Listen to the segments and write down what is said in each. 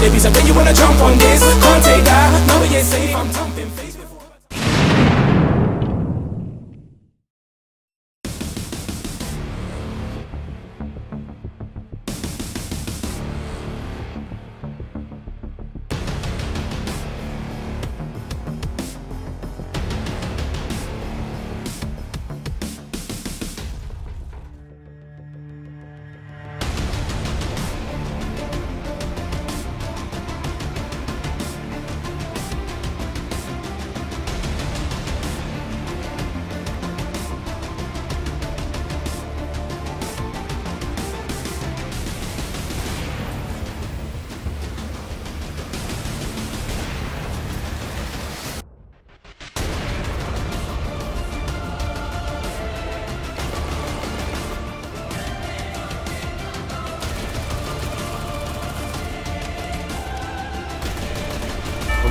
a piece of when you wanna jump on this. Can't take that, no we ain't safe, I'm jumping face before.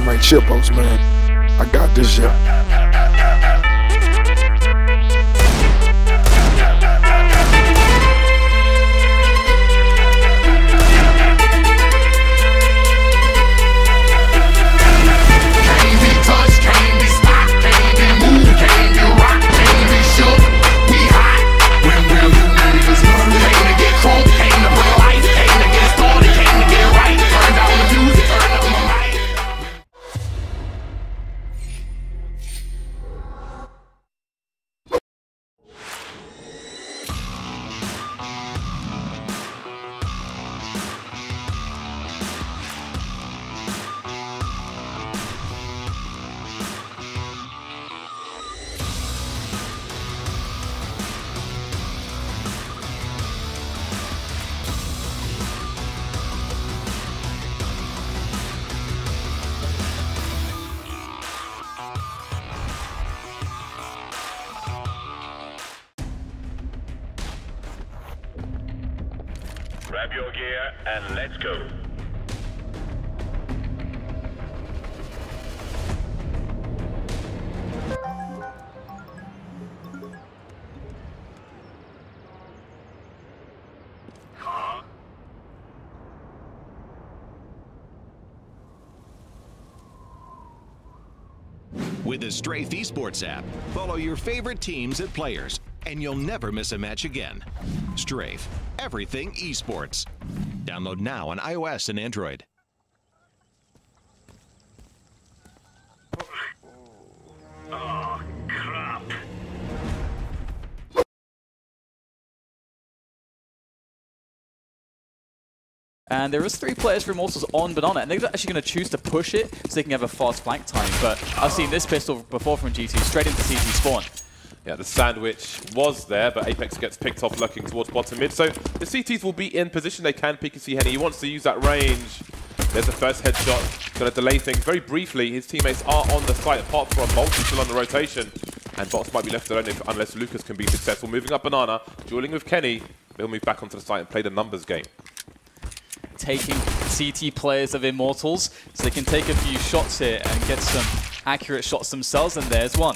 My chipos, man. I got this shit. Grab your gear and let's go. With the Strafe Esports app, follow your favorite teams and players, and you'll never miss a match again. Strafe, everything esports. Download now on iOS and Android. Oh, crap. And there is 3 players for Immortals on Banana, and they're actually going to choose to push it so they can have a fast flank time. But I've seen this pistol before from G2, straight into CT spawn. Yeah, the sandwich was there, but Apex gets picked off looking towards bottom mid. So the CTs will be in position. They can peek and see Henny. He wants to use that range. There's the first headshot. Going to delay things very briefly. His teammates are on the site, apart from Bolt, who's still on the rotation. And Bots might be left alone unless Lucas can be successful. Moving up Banana, dueling with Kenny. They'll move back onto the site and play the numbers game. Taking CT players of Immortals, so they can take a few shots here and get some accurate shots themselves, and there's one.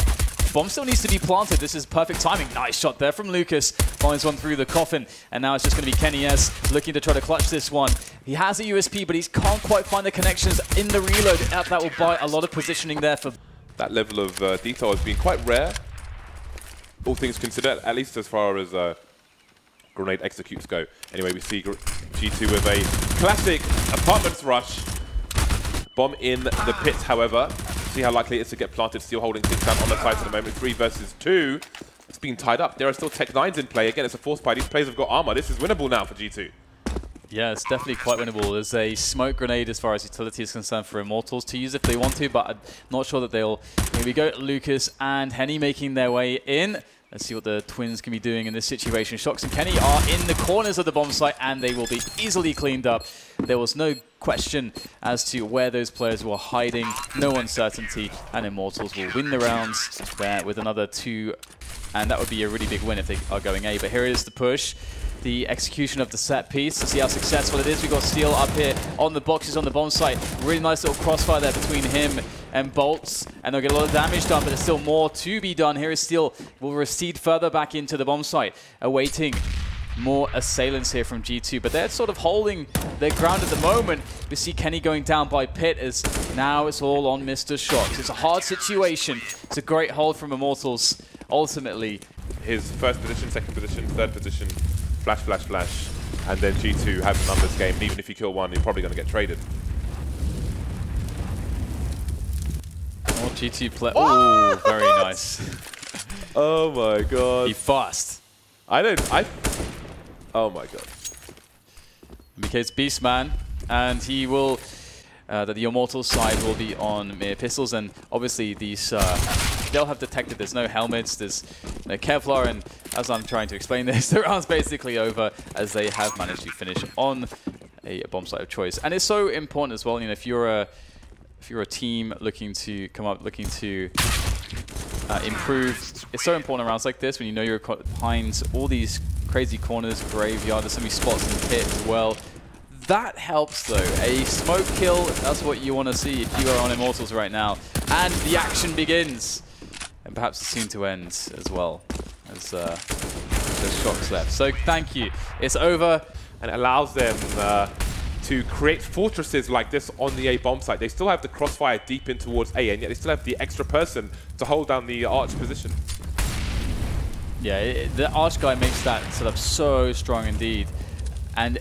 Bomb still needs to be planted. This is perfect timing. Nice shot there from Lucas. Finds one through the coffin, and now it's just going to be Kenny S looking to try to clutch this one. He has a USP, but he can't quite find the connections in the reload. That will buy a lot of positioning there for... That level of detail has been quite rare, all things considered, at least as far as grenade executes go. Anyway, we see G2 with a classic apartments rush. Bomb in the pit, however. See how likely it is to get planted. Still holding things down on the side at the moment. 3 versus 2. It's been tied up. There are still Tech 9s in play. Again, it's a force buy. These players have got armor. This is winnable now for G2. Yeah, it's definitely quite winnable. There's a smoke grenade as far as utility is concerned for Immortals to use if they want to, but I'm not sure that they'll... Here we go, Lucas and Henny making their way in. Let's see what the twins can be doing in this situation. Shox and Kenny are in the corners of the bomb site, and they will be easily cleaned up. There was no question as to where those players were hiding. No uncertainty, and Immortals will win the rounds there with another 2. And that would be a really big win if they are going A. But here is the push. The execution of the set piece to see how successful it is. We've got Steel up here on the boxes on the bomb site. Really nice little crossfire there between him and Bolts. And they'll get a lot of damage done, but there's still more to be done. Here is Steel. Will recede further back into the bomb site, awaiting more assailants here from G2, but they're sort of holding their ground at the moment. We see Kenny going down by Pit as now it's all on Mr. Shox. It's a hard situation. It's a great hold from Immortals, ultimately. His first position, second position, third position, flash, flash, flash, and then G2 have a numbers game, and even if you kill one, you're probably going to get traded. Oh, G2 play. Oh, very nice. Oh my god. He fast. Oh my god. MBK's Beastman, and he will, the Immortals side will be on mere pistols, and obviously these, they'll have detected there's no helmets, there's no Kevlar, and as I'm trying to explain this, the round's basically over as they have managed to finish on a bomb site of choice. And it's so important as well, you know, if you're a team looking to come up, looking to improve, it's so important in rounds like this when you know you're behind all these crazy corners, graveyard, there's so many spots in the pit as well. That helps though. A smoke kill, that's what you want to see if you are on Immortals right now. And the action begins. And perhaps it's soon to end as well, as there's Shox left. So thank you. It's over. And it allows them to create fortresses like this on the A bomb site. They still have the crossfire deep in towards A, and yet they still have the extra person to hold down the arch position. Yeah, the arch guy makes that setup so strong indeed. And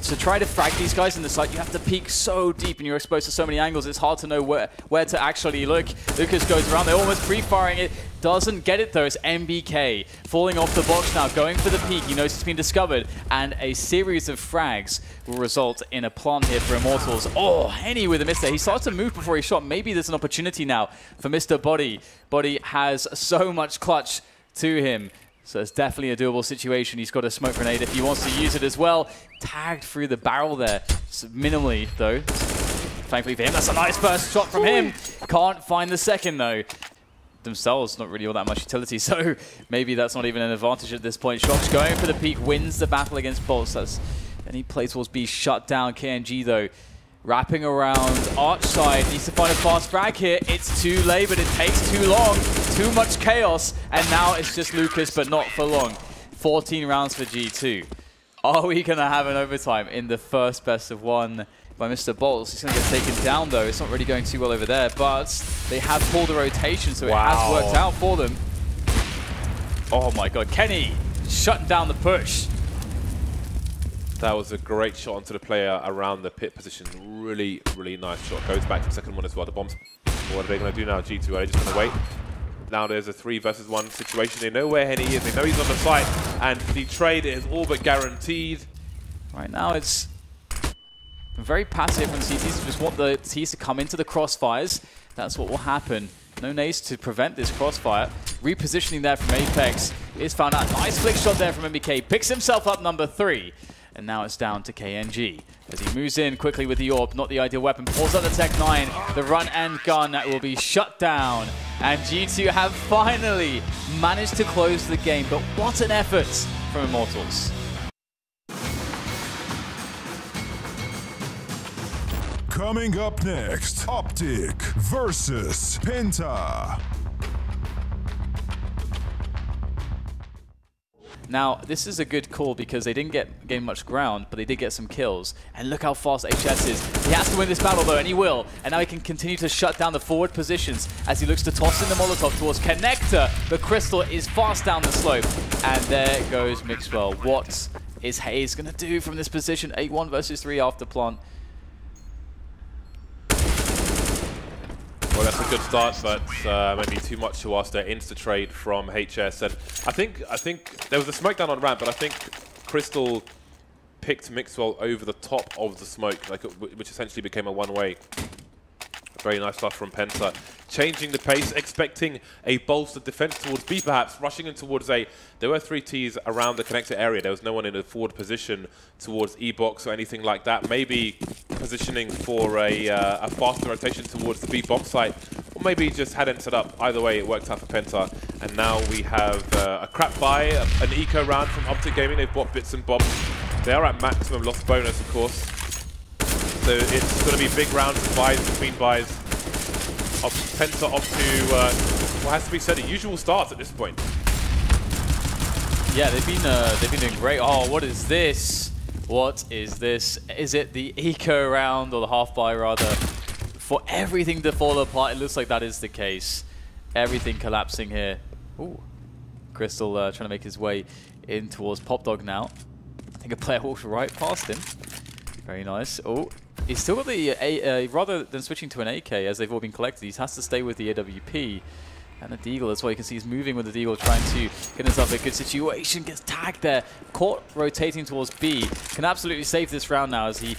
to try to frag these guys in the site, you have to peek so deep and you're exposed to so many angles, it's hard to know where to actually look. Lucas goes around, they're almost pre-firing it. Doesn't get it though, it's MBK. Falling off the box now, going for the peek. He knows it's been discovered. And a series of frags will result in a plant here for Immortals. Oh, Henny with a miss there. He started to move before he shot. Maybe there's an opportunity now for Mr. Body. Body has so much clutch to him. So it's definitely a doable situation. He's got a smoke grenade if he wants to use it as well. Tagged through the barrel there. Minimally, though. Thankfully for him, that's a nice first shot from him. Can't find the second, though. Themselves, not really all that much utility, so maybe that's not even an advantage at this point. Shox going for the peak, wins the battle against Bolts. Then he plays towards B, shut down KNG, though. Wrapping around arch side, needs to find a fast frag here. It's too late, but it takes too long. Too much chaos, and now it's just Lucas, but not for long. 14 rounds for G2. Are we going to have an overtime in the first best of one by Mr. Bolts? He's going to get taken down, though. It's not really going too well over there, but they have pulled the rotation, so it has worked out for them. Oh my god, Kenny shutting down the push. That was a great shot onto the player around the pit position. Really, really nice shot. Goes back to the second one as well. The bombs. What are they going to do now, G2? Are they just going to wait? Now there's a 3 versus 1 situation. They know where Henny is. They know he's on the site. And the trade is all but guaranteed. Right now it's very passive from CTs. Just want the T's to come into the crossfires. That's what will happen. No nades to prevent this crossfire. Repositioning there from Apex is found out. Nice flick shot there from MBK. Picks himself up number 3. And now it's down to KNG as he moves in quickly with the AWP. Not the ideal weapon. Pulls out the Tech 9. The run and gun will be shut down. And G2 have finally managed to close the game. But what an effort from Immortals. Coming up next, Optic versus Penta. Now, this is a good call because they didn't gain much ground, but they did get some kills. And look how fast HS is. He has to win this battle, though, and he will. And now he can continue to shut down the forward positions as he looks to toss in the Molotov towards Connector. The Crystal is fast down the slope. And there goes Mixwell. What is Hayes going to do from this position? 8-1 versus 3 after plant. Well, that's a good start, but maybe too much to ask there. Insta trade from HS, and I think there was a smoke down on ramp, but I think Crystal picked Mixwell over the top of the smoke, which essentially became a one-way. Very nice stuff from Penta. Changing the pace, expecting a bolstered defense towards B perhaps, rushing in towards A. There were 3 Ts around the connector area. There was no one in a forward position towards E-box or anything like that. Maybe positioning for a faster rotation towards the B bomb site, or maybe just hadn't set up. Either way, it worked out for Penta. And now we have a crap buy, an eco round from Optic Gaming. They've bought bits and bobs. They are at maximum loss bonus, of course. So it's going to be big rounds of buys between buys. Penta off to what has to be said, a usual start at this point. Yeah, they've been doing great. Oh, what is this? What is this? Is it the eco round or the half buy rather? For everything to fall apart, it looks like that is the case. Everything collapsing here. Ooh, Crystal trying to make his way in towards Pop Dog now. I think a player walked right past him. Very nice. Oh, he's still got the rather than switching to an AK as they've all been collected, he has to stay with the AWP. And the Deagle, that's why you can see he's moving with the Deagle, trying to get himself a good situation. Gets tagged there. Caught rotating towards B. Can absolutely save this round now as he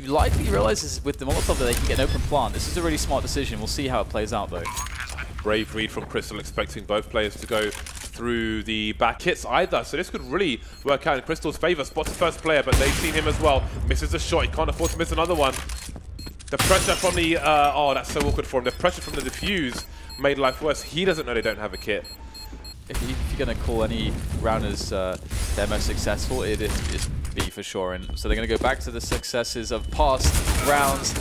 likely realizes with the Molotov that they can get an open plant. This is a really smart decision. We'll see how it plays out though. Brave read from Crystal, expecting both players to go through the back hits either. So this could really work out in Crystal's favor. Spots the first player, but they've seen him as well. Misses a shot. He can't afford to miss another one. The pressure from the... oh, that's so awkward for him. The pressure from the defuse made life worse. He doesn't know they don't have a kit. If you're going to call any rounders their most successful, it is B for sure. And so they're going to go back to the successes of past rounds.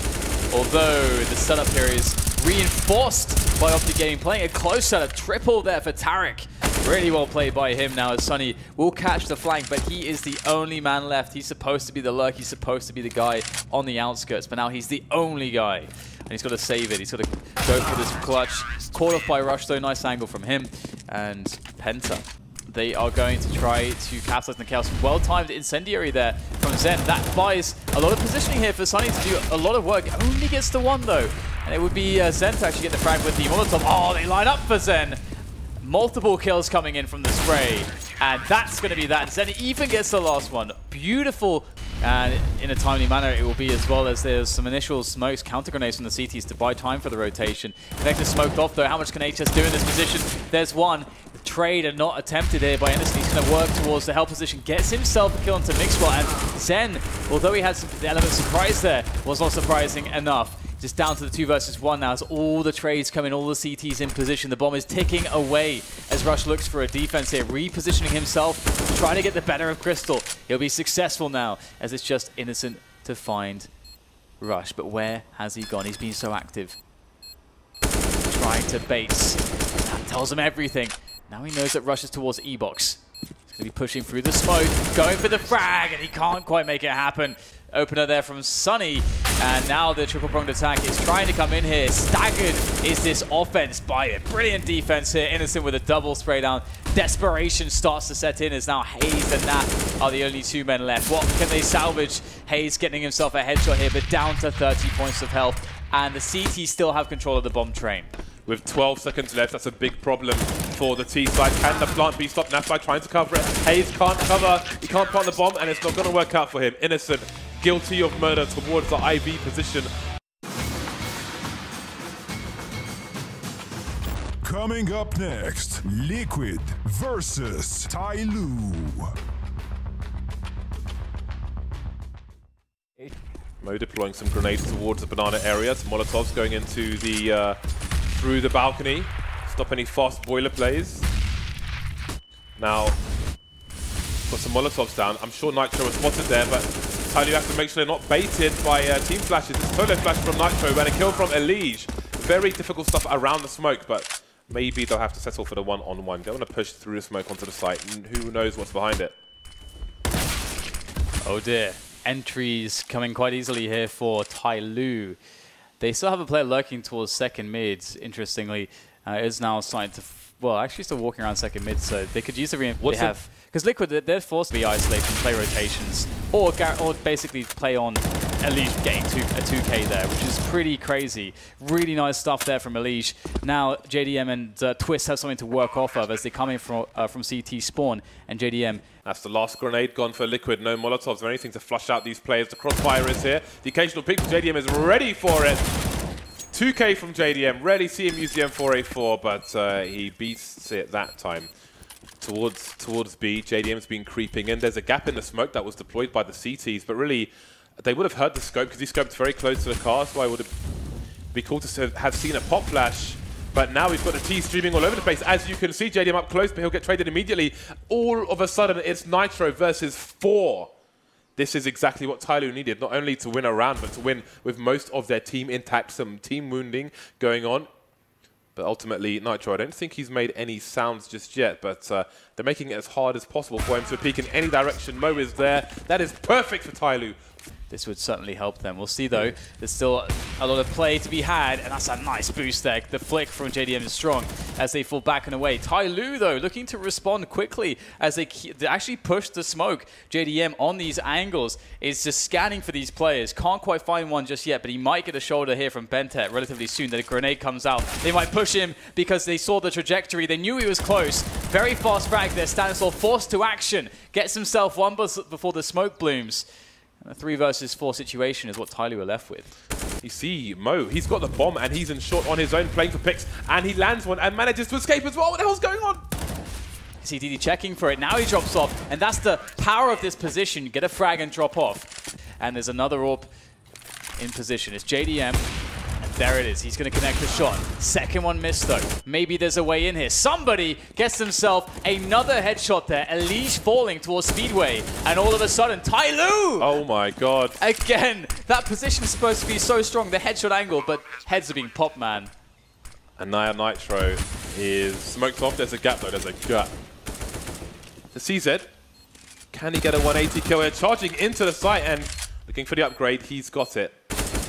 Although the setup here is reinforced by Optic Gaming, playing a close setup. Triple there for Tarek. Really well played by him now as Sunny will catch the flank, but he is the only man left. He's supposed to be the lurk. He's supposed to be the guy on the outskirts, but now he's the only guy. And he's got to save it. He's got to go for this clutch. Caught off by Rush though. Nice angle from him. And Penta. They are going to try to capitalize on the chaos. Well-timed incendiary there from Zen. That buys a lot of positioning here for Sunny to do a lot of work. Only gets the one though. And it would be Zen to actually get the frag with the Molotov. Oh, they line up for Zen. Multiple kills coming in from the spray. And that's going to be that. Zen even gets the last one. Beautiful. And in a timely manner it will be, as well as there's some initial smokes, counter grenades from the CTs to buy time for the rotation. Vector smoked off though. How much can HS do in this position? There's one. The trade and not attempted here by Anderson. He's going to work towards the help position. Gets himself a kill onto Mixwell. And Zen, although he had some element of surprise there, was not surprising enough. Just down to the 2 versus 1 now as all the trades come in, all the CTs in position. The bomb is ticking away as Rush looks for a defense here, repositioning himself, trying to get the better of Crystal. He'll be successful now as it's just Innocent to find Rush. But where has he gone? He's been so active. Trying to base. That tells him everything. Now he knows that Rush is towards E-Box. He's going to be pushing through the smoke, going for the frag, and he can't quite make it happen. Opener there from Sunny, and now the triple-pronged attack is trying to come in here. Staggered is this offense by it. Brilliant defense here. Innocent with a double spray down. Desperation starts to set in as now Hayes and Nat are the only 2 men left. What can they salvage? Hayes getting himself a headshot here, but down to 30 points of health, and the CT still have control of the bomb train. With 12 seconds left, that's a big problem for the T side. Can the plant be stopped? Nafai trying to cover it. Hayes can't cover. He can't plant the bomb, and it's not going to work out for him. Innocent, guilty of murder towards the IV position. Coming up next, Liquid versus Tyloo. Mo deploying some grenades towards the banana area. Some Molotovs going into the through the balcony. Stop any fast boiler plays. Now, put some Molotovs down. I'm sure Nitro was spotted there, but Tyloo have to make sure they're not baited by team flashes. It's solo flash from Nitro and a kill from Elige. Very difficult stuff around the smoke, but maybe they'll have to settle for the one-on-one. They want to push through the smoke onto the site, and who knows what's behind it. Oh dear. Entries coming quite easily here for Tyloo. They still have a player lurking towards second mid, interestingly. Is now starting to... well, actually still walking around second mid, so they could use the reinforcement they have. Because Liquid, they're forced to be isolated and play rotations. Or basically play on Elige getting a 2K there, which is pretty crazy. Really nice stuff there from Elige. Now JDM and Twist have something to work off of as they come in from CT spawn, and JDM... That's the last grenade gone for Liquid. No Molotovs or anything to flush out these players. The crossfire is here. The occasional pick from JDM is ready for it. 2K from JDM. Rarely see him use the M4A4, but he beats it that time. Towards B, JDM's been creeping in. There's a gap in the smoke that was deployed by the CTs, but really, they would have heard the scope because he scoped very close to the car, so I would be cool to have seen a pop flash. But now we've got the T streaming all over the place. As you can see, JDM up close, but he'll get traded immediately. All of a sudden, it's Nitro versus 4. This is exactly what Tyloo needed, not only to win a round, but to win with most of their team intact. Some team wounding going on. But ultimately, Nitro, I don't think he's made any sounds just yet, but they're making it as hard as possible for him to peek in any direction. Mo is there. That is perfect for Tyloo. This would certainly help them. We'll see, though. There's still a lot of play to be had, and that's a nice boost there. The flick from JDM is strong as they fall back and away. Tyloo, though, looking to respond quickly as they actually push the smoke. JDM on these angles is just scanning for these players. Can't quite find one just yet, but he might get a shoulder here from Bentet relatively soon. Then a grenade comes out. They might push him because they saw the trajectory. They knew he was close. Very fast frag there. Stanislaw forced to action. Gets himself one before the smoke blooms. A 3 versus 4 situation is what Tyloo are left with. You see Mo, he's got the bomb and he's in short on his own, playing for picks, and he lands one and manages to escape as well. What the hell's going on? See DD checking for it. Now he drops off, and that's the power of this position. Get a frag and drop off. And there's another AWP in position. It's JDM. There it is. He's going to connect the shot. Second one missed, though. Maybe there's a way in here. Somebody gets himself another headshot there. Elige falling towards Speedway. And all of a sudden, Tyloo! Oh, my God. Again, that position is supposed to be so strong. The headshot angle, but heads are being popped, man. And now Nitro is smoked off. There's a gap, though. There's a gap. The CZ. Can he get a 180 kill here? Charging into the site and looking for the upgrade. He's got it.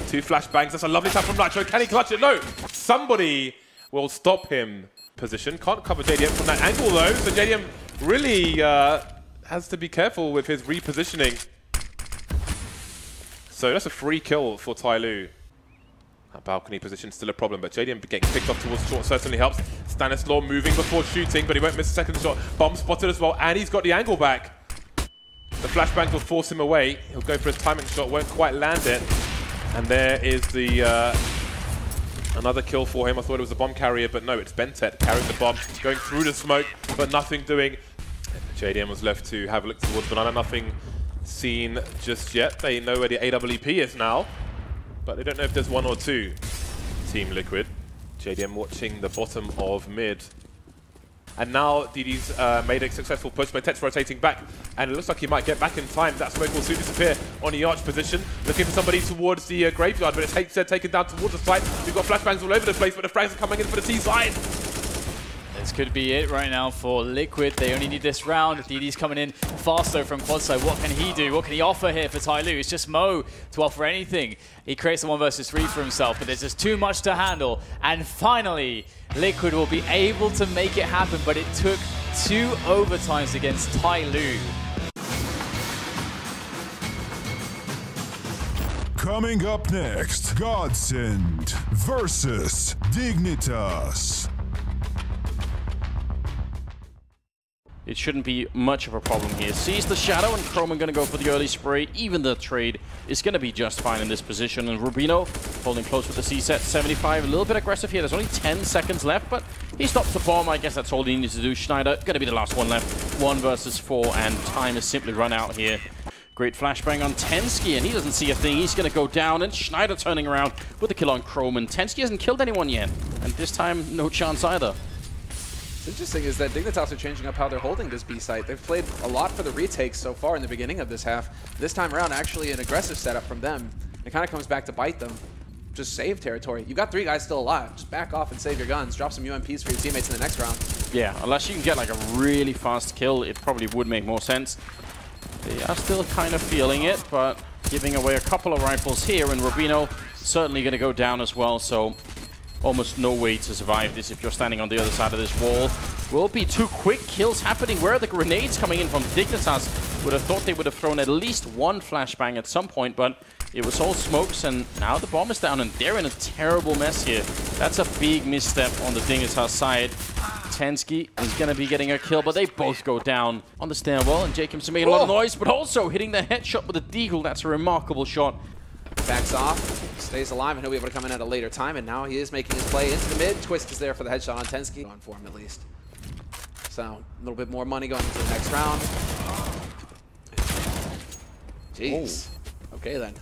2 flashbangs. That's a lovely tap from Nitro. Can he clutch it? No. Somebody will stop him. Position. Can't cover JDM from that angle, though. So JDM really has to be careful with his repositioning. So that's a free kill for Tyloo. That balcony position still a problem, but JDM getting picked off towards short certainly helps. Stanislaw moving before shooting, but he won't miss a second shot. Bomb spotted as well, and he's got the angle back. The flashbang will force him away. He'll go for his timing shot, won't quite land it. And there is the another kill for him. I thought it was a bomb carrier, but no, it's Bentet carrying the bomb, going through the smoke, but nothing doing. JDM was left to have a look towards Banana. Nothing seen just yet. They know where the AWP is now, but they don't know if there's 1 or 2. Team Liquid. JDM watching the bottom of mid. And now DD's made a successful push, but Tet's rotating back, and it looks like he might get back in time. That smoke will soon disappear on the arch position. Looking for somebody towards the graveyard, but it's taken down towards the site. We've got flashbangs all over the place, but the frags are coming in for the T side. This could be it right now for Liquid. They only need this round. DD's coming in faster from quad side. What can he do? What can he offer here for Tyloo? It's just Mo to offer anything. He creates a 1 versus 3 for himself, but there's just too much to handle. And finally, Liquid will be able to make it happen, but it took 2 overtimes against Tyloo. Coming up next, Godsend versus Dignitas. It shouldn't be much of a problem here. Sees the shadow, and Chrome are going to go for the early spray. Even the trade is going to be just fine in this position. And Rubino holding close with the C-set, 75. A little bit aggressive here. There's only 10 seconds left, but he stops the bomb. I guess that's all he needs to do. Schneider going to be the last one left. 1 versus 4, and time has simply run out here. Great flashbang on Tensky, and he doesn't see a thing. He's going to go down, and Schneider turning around with the kill on Chrome. And Tensky hasn't killed anyone yet, and this time, no chance either. What's interesting is that Dignitas are changing up how they're holding this B site. They've played a lot for the retakes so far in the beginning of this half. This time around, actually an aggressive setup from them. It kind of comes back to bite them. Just save territory. You've got 3 guys still alive. Just back off and save your guns. Drop some UMPs for your teammates in the next round. Yeah, unless you can get like a really fast kill, it probably would make more sense. They are still kind of feeling it, but giving away a couple of rifles here, and Rubino certainly going to go down as well, so almost no way to survive this if you're standing on the other side of this wall. Will be 2 quick kills happening. Where are the grenades coming in from Dignitas? Would have thought they would have thrown at least 1 flashbang at some point, but it was all smokes, and now the bomb is down, and they're in a terrible mess here. That's a big misstep on the Dignitas side. Tensky is going to be getting a kill, but they both go down on the stairwell, and Jacobson making a lot of noise, but also hitting the headshot with a deagle. That's a remarkable shot. Backs off, stays alive, and he'll be able to come in at a later time, and now he is making his play into the mid. Twist is there for the headshot on Tensky. Going for him at least. So, a little bit more money going into the next round. Jeez. Oh. Okay then.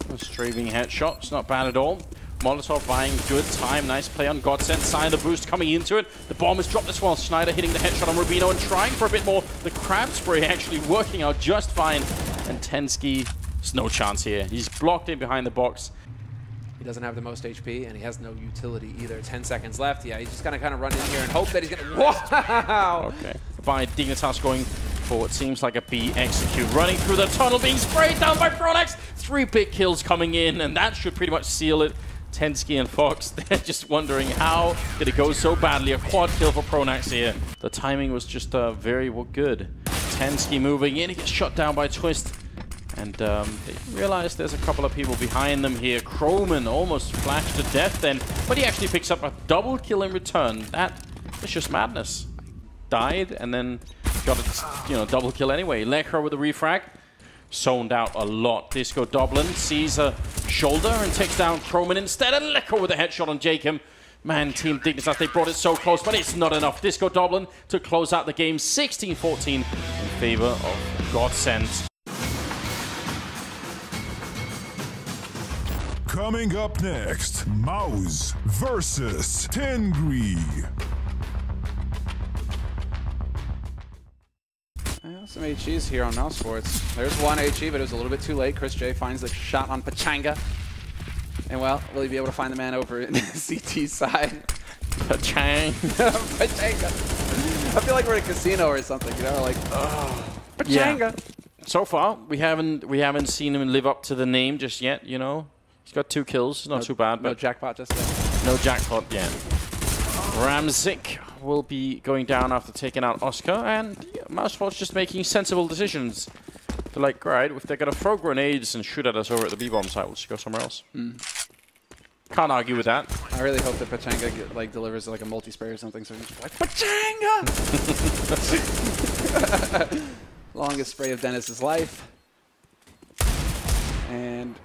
A strafing headshot, it's not bad at all. Molotov buying good time, nice play on Godsend, sign the boost coming into it. The bomb is dropped as well. Schneider hitting the headshot on Rubino and trying for a bit more. The crab spray actually working out just fine. And Tensky, there's no chance here. He's blocked in behind the box. He doesn't have the most HP, and he has no utility either. 10 seconds left. Yeah, he's just going to kind of run in here and hope that he's going to... Wow! Okay. By Dignitas going for what seems like a B execute. Running through the tunnel, being sprayed down by Pronax. 3 big kills coming in, and that should pretty much seal it. Tensky and Fox, they're just wondering how did it go so badly. A quad kill for Pronax here. The timing was just very good. Tensky moving in, he gets shot down by Twist. And they realize there's a couple of people behind them here. Croman almost flashed to death then, but he actually picks up a double kill in return. That is just madness. Died and then got a double kill anyway. Lekra with the refrag. Zoned out a lot. Disco Dublin sees a shoulder and takes down Croman instead. And Lekra with a headshot on Jacob. Man, Team Dignitas, they brought it so close, but it's not enough. Disco Dublin to close out the game 16-14 in favor of Godsend. Coming up next, Mouse versus Tengri. Some HEs here on Mouse Sports. There's one HE, but it was a little bit too late. Chris J finds the shot on Pachanga. And well, will he be able to find the man over in the CT side? Pachanga. Pachanga. I feel like we're at a casino or something, you know, like, Pachanga. Yeah. So far, we haven't seen him live up to the name just yet, you know. He's got 2 kills, not too bad. No but jackpot just yet. No jackpot yet. Ramzik will be going down after taking out Oscar, and Mouse Sports just making sensible decisions. They're like, right, if they're going to throw grenades and shoot at us over at the B-bomb site, we'll just go somewhere else. Can't argue with that. I really hope that Pachanga delivers like a multi-spray or something, so he's just like, Pachanga! Longest spray of Dennis's life. And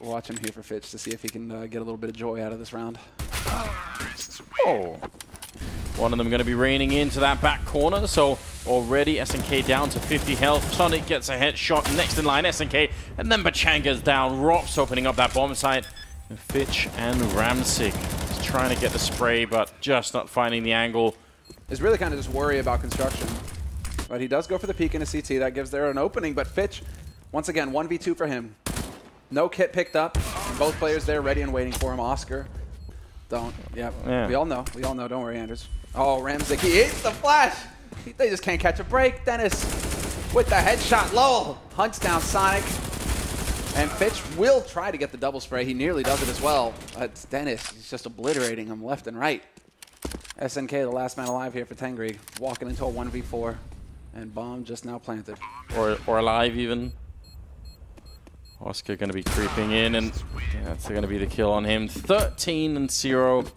watch him here for Fitch to see if he can get a little bit of joy out of this round. Oh. One of them going to be raining into that back corner, so already SNK down to 50 health. Sonic gets a headshot, next in line SNK, and then Pachanga's down. Rops opening up that bomb site. And Fitch and Ramsik is trying to get the spray, but just not finding the angle. It's really kind of just worry about construction. But he does go for the peek in a CT. That gives there an opening, but Fitch, once again, 1v2 for him. No kit picked up. Both players there ready and waiting for him. Oscar. Don't. Yeah. We all know. We all know. Don't worry, Anders. Oh, Ramsik. He hits the flash. They just can't catch a break. Dennis with the headshot. Lowell hunts down Sonic. And Fitch will try to get the double spray. He nearly does it as well. It's Dennis. He's just obliterating him left and right. SNK, the last man alive here for Tengri. Walking into a 1v4. And bomb just now planted. Or alive even. Oscar going to be creeping in, and that's going to be the kill on him. 13-0.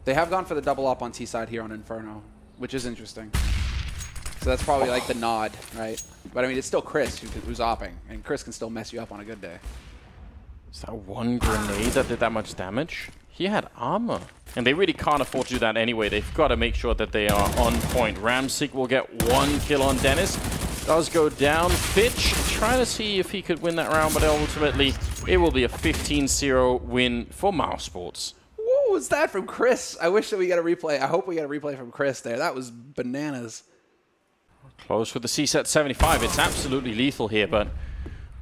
They have gone for the double up on T side here on Inferno, which is interesting. So that's probably like the nod, right? But I mean, it's still Chris who's opping, and Chris can still mess you up on a good day. Is that one grenade that did that much damage? He had armor. And they really can't afford to do that anyway. They've got to make sure that they are on point. Ramsik will get 1 kill on Dennis. Does go down. Fitch trying to see if he could win that round, but ultimately it will be a 15-0 win for Mouse Sports. What was that from Chris? I wish that we got a replay. I hope we got a replay from Chris there. That was bananas. Close with the C-set 75. It's absolutely lethal here, but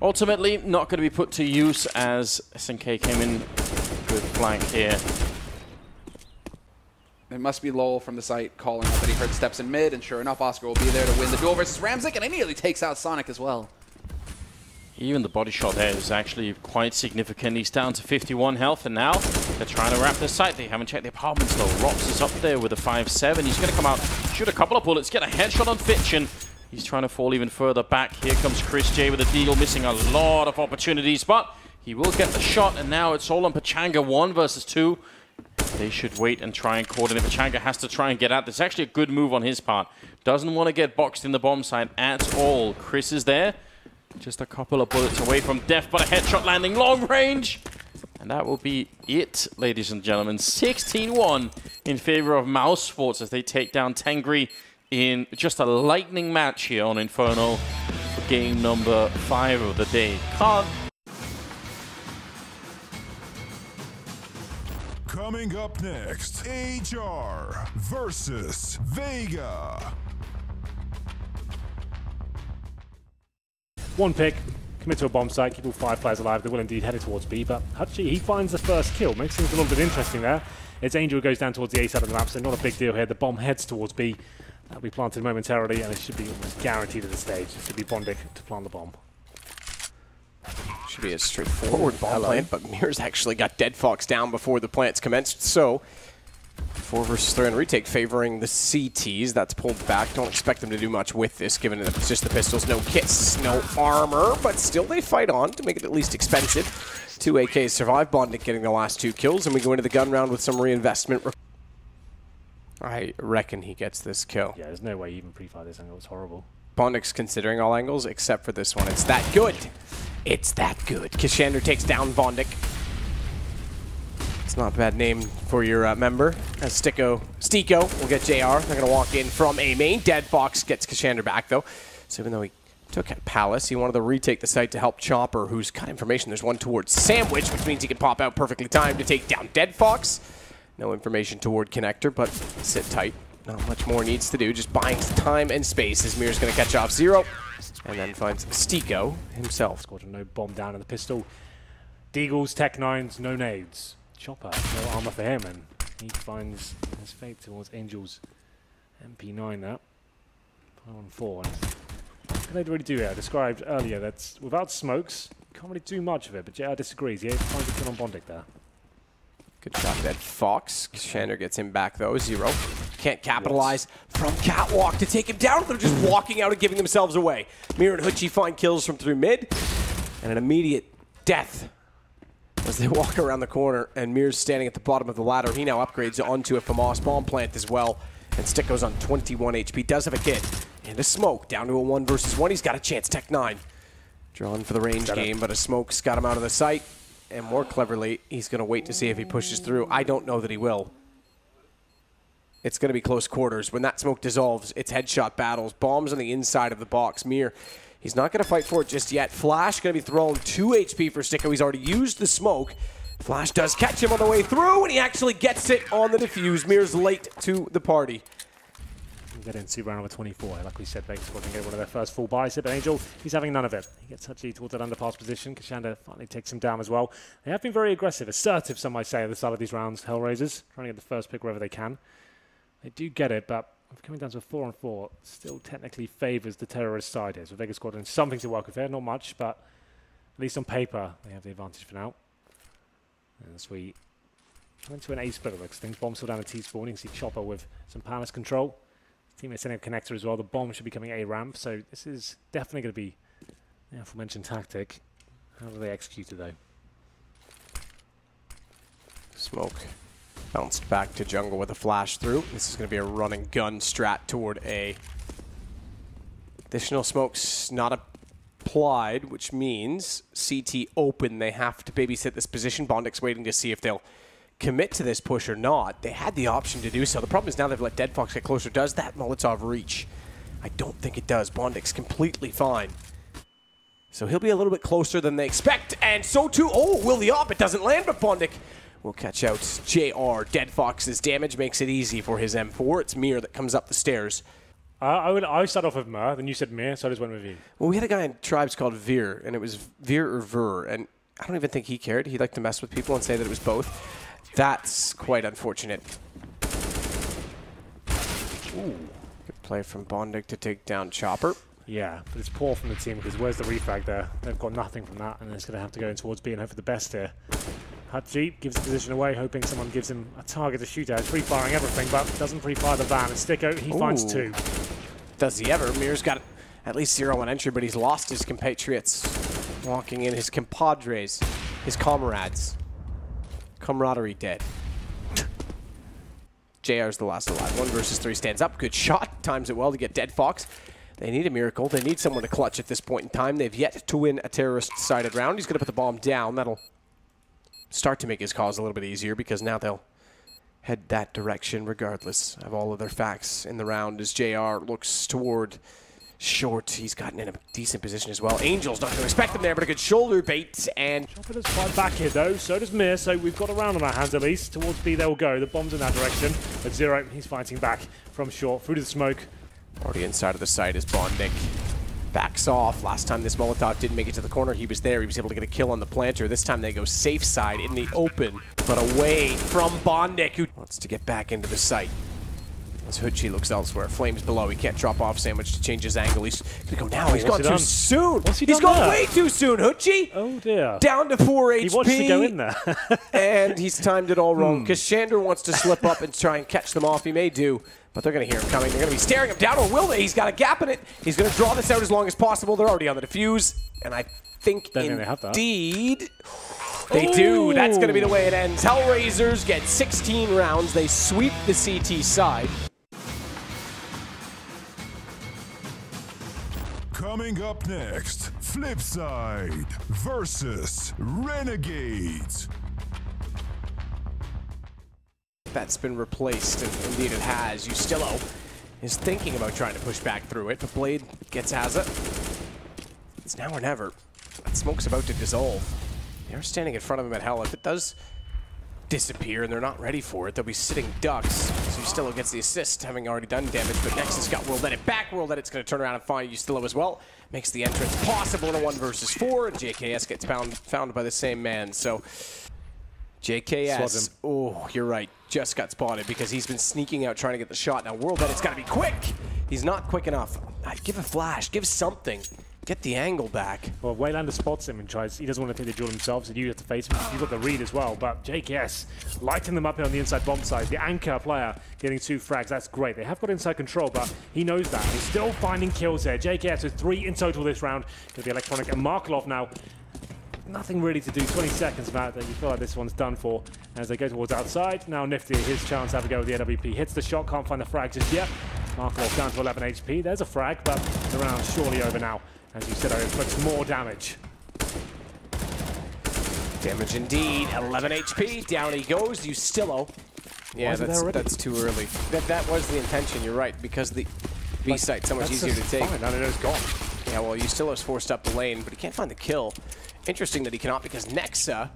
ultimately not going to be put to use as SNK came in good flank here. It must be Lowell from the site calling out that he heard steps in mid, and sure enough, Oscar will be there to win the duel versus Ramsik, and he nearly takes out Sonic as well. Even the body shot there is actually quite significant. He's down to 51 health, and now they're trying to wrap the site. They haven't checked the apartments though. Rops is up there with a 5-7. He's going to come out, shoot a couple of bullets, get a headshot on Fitch, and he's trying to fall even further back. Here comes Chris J with a deal, missing a lot of opportunities, but he will get the shot, and now it's all on Pachanga 1 versus 2. They should wait and try and coordinate. Pachanga has to try and get out. This is actually a good move on his part. Doesn't want to get boxed in the bomb site at all. Chris is there. Just a couple of bullets away from death, but a headshot landing long range. And that will be it, ladies and gentlemen. 16-1 in favor of Mouse Sports as they take down Tengri in just a lightning match here on Inferno for game number 5 of the day. Coming up next, HR versus Vega. One pick, commit to a bomb site, keep all 5 players alive. They will indeed head towards B, but Hutchie, he finds the first kill. Makes things a little bit interesting there. It's Angel who goes down towards the A side of the map, so not a big deal here. The bomb heads towards B. That'll be planted momentarily, and it should be almost guaranteed at this stage. It should be bondik to plant the bomb. Should be a straightforward bomb plant, but Mirror's actually got Dead Fox down before the plant's commenced, so 4 versus 3 on retake favoring the CTs. That's pulled back. Don't expect them to do much with this, given that it's just the pistols. No kits, no armor, but still they fight on to make it at least expensive. 2 AKs survive. bondik getting the last 2 kills, and we go into the gun round with some reinvestment. I reckon he gets this kill. Yeah, there's no way you even pre-fire this angle. It's horrible. bondik's considering all angles except for this one. It's that good. It's that good. Kishander takes down bondik. It's not a bad name for your member. As Stico will get JR. They're going to walk in from A main. Dead Fox gets Kishander back, though. So even though he took at Palace, he wanted to retake the site to help Chopper, who's got information. There's one towards Sandwich, which means he can pop out perfectly timed to take down Dead Fox. No information toward Connector, but sit tight. Not much more needs to do. Just buying time and space as Mir's going to catch off Zero. And then finds Stico himself. Squadron, no bomb down in the pistol. Deagles, Tech 9s, no nades. Chopper, no armor for him, and he finds his fate towards Angel's MP9 there. 5-on-4. What can they really do here? I described earlier that without smokes, can't really do much of it, but JR disagrees. He finds a kill on bondik there. Good shot at Fox. Kishander gets him back, though. Zero. Can't capitalize from Catwalk to take him down. They're just walking out and giving themselves away. Mir and Hutchie find kills from through mid, and an immediate death as they walk around the corner, and Mir's standing at the bottom of the ladder. He now upgrades onto a FAMAS bomb plant as well, and Stick goes on 21 HP. Does have a kit and a smoke down to a 1 versus 1. He's got a chance. Tech 9 drawn for the range game, but a smoke's got him out of the sight. And more cleverly, he's going to wait to see if he pushes through. I don't know that he will. It's going to be close quarters. When that smoke dissolves, it's headshot battles. Bombs on the inside of the box. Mir, he's not going to fight for it just yet. Flash going to be thrown 2 HP for Sticko. He's already used the smoke. Flash does catch him on the way through, and he actually gets it on the defuse. Mir's late to the party. Get into round number 24. Like we said, Vegas going to get one of their first full buys. But Angel, he's having none of it. He gets Hutchie towards that underpass position. Kishander finally takes him down as well. They have been very aggressive, assertive, some might say, at the start of these rounds. Hellraisers, trying to get the first pick wherever they can. They do get it, but coming down to a 4-on-4 still technically favours the terrorist side here. So Vegas Squadron, something to work with here. Not much, but at least on paper, they have the advantage for now. And as we come into an A split, because things bomb still down at T-spawn. You can see Chopper with some palace control. Teammates setting up connector as well. The bomb should be coming A ramp, so this is definitely going to be the aforementioned tactic. How do they execute it, though? Smoke bounced back to jungle with a flash through. This is going to be a running gun strat toward A. Additional smoke's not applied, which means CT open. They have to babysit this position. bondik's waiting to see if they'll commit to this push or not. They had the option to do so. The problem is now they've let Dead Fox get closer. Does that Molotov reach? I don't think it does. bondik's completely fine. So he'll be a little bit closer than they expect, and so too, oh, will the op. It doesn't land, but bondik will catch out JR. Dead Fox's damage makes it easy for his M4. It's Mir that comes up the stairs. I start off with Mir, then you said Mir, so I just went with you. Well, we had a guy in Tribes called Veer, and it was Veer or Ver, and I don't even think he cared. He liked to mess with people and say that it was both. That's quite unfortunate. Ooh. Good play from bondik to take down Chopper. Yeah, but it's poor from the team because where's the refrag there? They've got nothing from that, and it's going to have to go in towards B and hope for the best here. Hutchie gives the position away, hoping someone gives him a target to shoot at. He's pre-firing everything, but doesn't pre-fire the van. And Sticko, he finds 2. Does he ever? Mir's got at least 0 on entry, but he's lost his compatriots. Walking in his compadres, his comrades. Camaraderie dead. JR's the last alive. 1 versus 3 stands up. Good shot. Times it well to get Dead Fox. They need a miracle. They need someone to clutch at this point in time. They've yet to win a terrorist-sided round. He's going to put the bomb down. That'll start to make his cause a little bit easier because now they'll head that direction regardless of all of their facts in the round as JR looks toward short. He's gotten in a decent position as well. Angel's not going to expect him there, but a good shoulder bait, and Chopper does fight back here, though. So does Mir, so we've got a round on our hands at least. Towards B they will go. The bomb's in that direction. But Zero, he's fighting back from short through to the smoke. Already inside of the site is bondik. Backs off. Last time this Molotov didn't make it to the corner, he was there. He was able to get a kill on the planter. This time they go safe side in the open, but away from Bondic, who wants to get back into the site. As Hutchie looks elsewhere. Flames below. He can't drop off Sandwich to change his angle. He's going to go now. He's gone too soon. He's gone way too soon, Hutchie. Oh, dear. Down to 4 HP. He wants to go in there. And he's timed it all wrong because Shander wants to slip up and try and catch them off. He may do, but they're going to hear him coming. They're going to be staring him down, or will they? He's got a gap in it. He's going to draw this out as long as possible. They're already on the defuse, and I think indeed they do. That's going to be the way it ends. Hellraisers get 16 rounds. They sweep the CT side. Coming up next, Flipside versus Renegades. That's been replaced, and indeed it has. Ustillo is thinking about trying to push back through it, but Blade gets has it. It's now or never. That smoke's about to dissolve. They're standing in front of him at Hell. If it does disappear and they're not ready for it, they'll be sitting ducks. So Ustillo gets the assist, having already done damage, but next has got World Edit back. World Edit's going to turn around and find Ustillo as well. Makes the entrance possible in a 1 versus 4, and JKS gets found by the same man. So JKS, oh, you're right, just got spotted because he's been sneaking out trying to get the shot. Now World Edit's got to be quick. He's not quick enough. Give a flash, give something. Get the angle back. Well, Waylander spots him and tries. He doesn't want to take the duel himself, so you have to face him. You've got the read as well, but JKS lighting them up here on the inside bomb side. The anchor player getting 2 frags. That's great. They have got inside control, but he knows that. He's still finding kills there. JKS with 3 in total this round. Got the electronic and Markelov now. Nothing really to do. 20 seconds, Matt, that you feel like this one's done for. As they go towards outside. Now Nifty, his chance to have a go with the AWP. Hits the shot, can't find the frag just yet. Markelov down to 11 HP. There's a frag, but the round's surely over now. As you said, it inflicts more damage. Damage indeed. 11 HP. Down he goes. Ustillo. Yeah, that's too early. That was the intention. You're right, because the B site's so much easier to take. Fine. Now that it's gone. Yeah, well, Ustillo's forced up the lane, but he can't find the kill. Interesting that he cannot, because Nexa,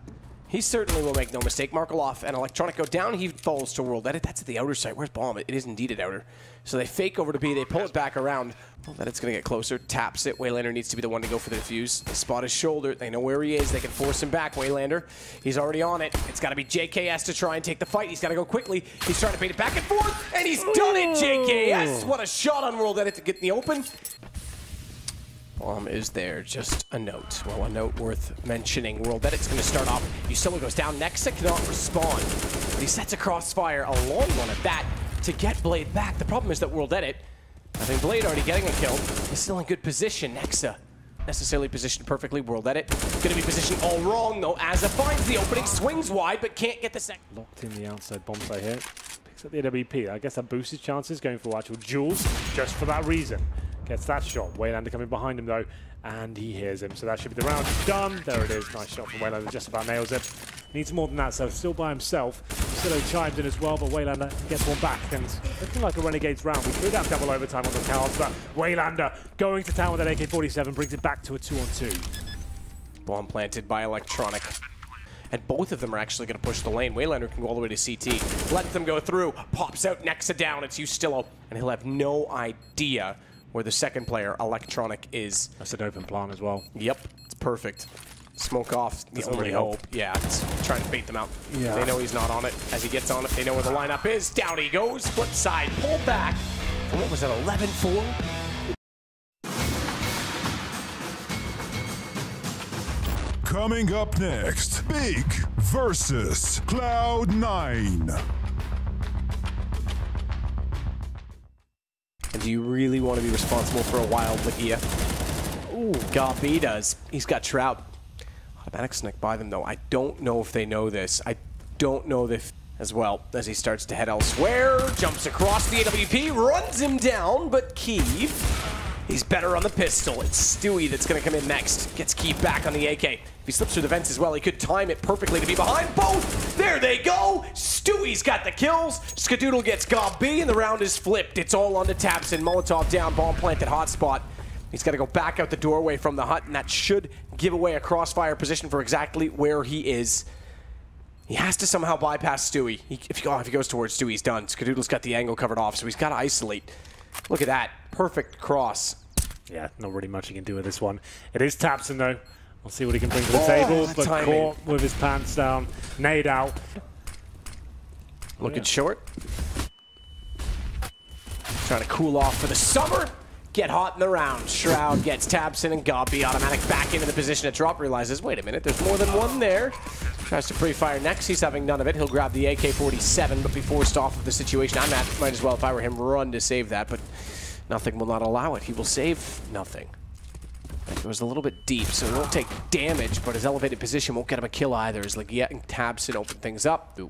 he certainly will make no mistake. Markelov and Electronic go down. He falls to World Edit. That's at the outer side. Where's Bomb? It is indeed at outer. So they fake over to B. They pull it back around. World Edit's going to get closer. Taps it. Waylander needs to be the one to go for the defuse. They spot his shoulder. They know where he is. They can force him back. Waylander, he's already on it. It's got to be JKS to try and take the fight. He's got to go quickly. He's trying to bait it back and forth, and he's done it, JKS. What a shot on World Edit to get in the open. Bomb is there, just a note. Well, a note worth mentioning. World Edit's going to start off. Ustillo goes down. Nexa cannot respond. But he sets a crossfire, a long one at that, to get Blade back. The problem is that World Edit, I think Blade already getting a kill, is still in good position. Nexa necessarily positioned perfectly. World Edit going to be positioned all wrong, though. Azza finds the opening, swings wide, but can't get the second. Locked in the outside bomb site here. Picks up the AWP. I guess that boosts his chances going for actual duels, just for that reason. Gets that shot. Waylander coming behind him though, and he hears him. So that should be the round done. There it is. Nice shot from Waylander. Just about nails it. Needs more than that, so still by himself. Ustillo chimes in as well, but Waylander gets one back. And looking like a Renegades round. We could have double overtime on the cards, but Waylander going to town with that AK-47 brings it back to a 2-on-2. Bomb planted by Electronic. And both of them are actually going to push the lane. Waylander can go all the way to CT. Let them go through. Pops out Nexa down. It's Ustillo. And he'll have no idea where the second player, Electronic, is. That's an open plan as well. Yep, it's perfect. Smoke off, the only hope. Yeah, it's trying to bait them out. Yeah. They know he's not on it. As he gets on it, they know where the lineup is. Down he goes, flip side, pull back. And what was that, 11-4? Coming up next, Big versus Cloud9. And do you really want to be responsible for a wild Lagia? Ooh, Gabi does. He's got Shroud. Automatic snick by them, though. I don't know if they know this. I don't know if as well as he starts to head elsewhere. Jumps across the AWP, runs him down, but Keeve, he's better on the pistol. It's Stewie that's going to come in next. Gets Keeve back on the AK. If he slips through the vents as well, he could time it perfectly to be behind both. There they go. Stewie's got the kills. Skadoodle gets Gabi, and the round is flipped. It's all on the taps, and Molotov down, bomb planted, hotspot. He's got to go back out the doorway from the hut, and that should give away a crossfire position for exactly where he is. He has to somehow bypass Stewie. If he goes towards Stewie, he's done. Skadoodle's got the angle covered off, so he's got to isolate. Look at that. Perfect cross. Yeah, not really much he can do with this one. It is Tabson, though. We'll see what he can bring to the table, but caught with his pants down. Nade out. Looking short. Trying to cool off for the summer. Get hot in the round. Shroud gets Tabson and Gobby automatic back into the position to drop. Realizes, wait a minute, there's more than one there. Tries to pre-fire next. He's having none of it. He'll grab the AK-47, but be forced off of the situation. I might as well, if I were him, run to save that, but nothing will not allow it. He will save nothing. It was a little bit deep, so he won't take damage, but his elevated position won't get him a kill either. As Legia and Tabson open things up. Ooh.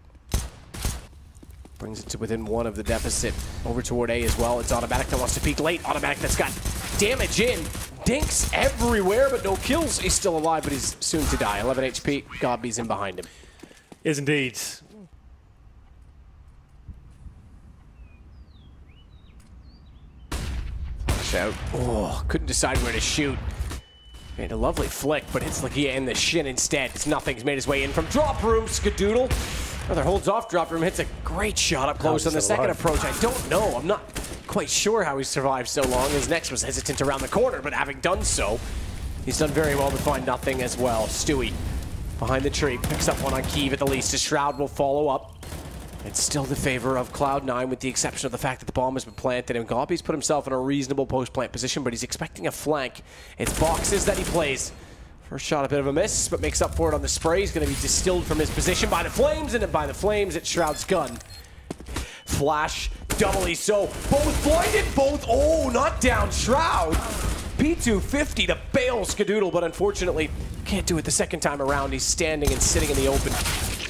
Brings it to within one of the deficit. Over toward A as well. It's automatic that wants to peek late. Automatic that's got damage in. Dinks everywhere, but no kills. He's still alive, but he's soon to die. 11 HP. Gobby's in behind him. Is indeed. Flash out. Oh, couldn't decide where to shoot. Made a lovely flick, but hits Legia in the shin instead. It's nothing. He's made his way in from drop room. Skadoodle. Another holds off drop room, hits a great shot up close on the second approach. I don't know. I'm not quite sure how he survived so long. His next was hesitant around the corner, but having done so, he's done very well to find nothing as well. Stewie behind the tree, picks up one on Kiev at the least. His Shroud will follow up. It's still the favor of Cloud9 with the exception of the fact that the bomb has been planted and Gobby's put himself in a reasonable post-plant position, but he's expecting a flank. It's boxes that he plays. First shot, a bit of a miss, but makes up for it on the spray. He's going to be distilled from his position by the flames, and then by the flames, it's Shroud's gun. Flash, doubly so. Both blinded, both, oh, not down Shroud. P250 to bail Skadoodle, but unfortunately, can't do it the second time around. He's standing and sitting in the open.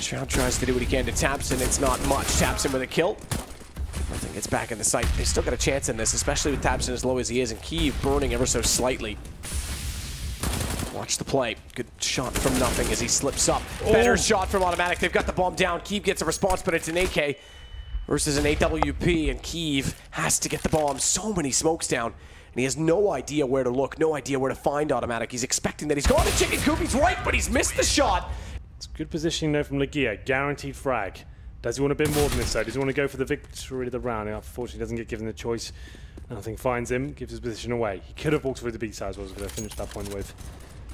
Shroud tries to do what he can to Tabson. It's not much. Tabson with a kill. Nothing gets back in the sight. They still got a chance in this, especially with Tabson as low as he is, and Kiev burning ever so slightly. Watch the play. Good shot from nothing as he slips up. Better shot from automatic. They've got the bomb down. Kiev gets a response, but it's an AK versus an AWP, and Kiev has to get the bomb. So many smokes down, and he has no idea where to look, no idea where to find automatic. He's expecting that he's gone to chicken coop. He's right, but he's missed the shot. It's good positioning though from Legia. Guaranteed frag. Does he want a bit more than this though? Does he want to go for the victory of the round? And unfortunately, doesn't get given the choice. Nothing finds him, gives his position away. He could have walked through the B side as well. I was going to finish that point with.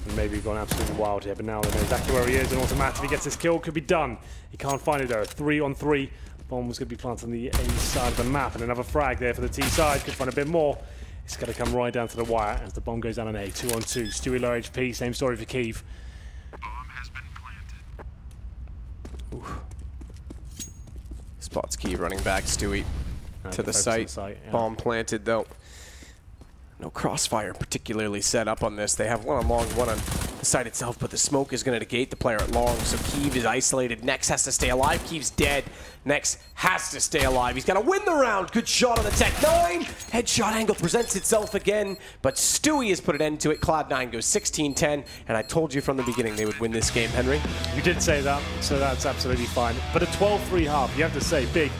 And maybe gone absolutely wild here, but now they know exactly where he is, and automatically gets his kill. Could be done. He can't find it though. 3-on-3. Bomb was going to be planted on the A side of the map, and another frag there for the T side. Could find a bit more. It's going to come right down to the wire as the bomb goes down on A. 2-on-2. Stewie low HP. Same story for Kiev. Bomb has been planted. Spots Kiev running back. Stewie to the site. Yeah. Bomb planted though. No crossfire particularly set up on this. They have one on long, one on the site itself, but the smoke is going to negate the player at long, so Kiev is isolated. Nex has to stay alive. Kiev's dead. Nex has to stay alive. He's got to win the round. Good shot on the Tech 9. Headshot angle presents itself again, but Stewie has put an end to it. Cloud9 goes 16-10, and I told you from the beginning they would win this game, Henry. You did say that, so that's absolutely fine. But a 12-3 half, you have to say, big.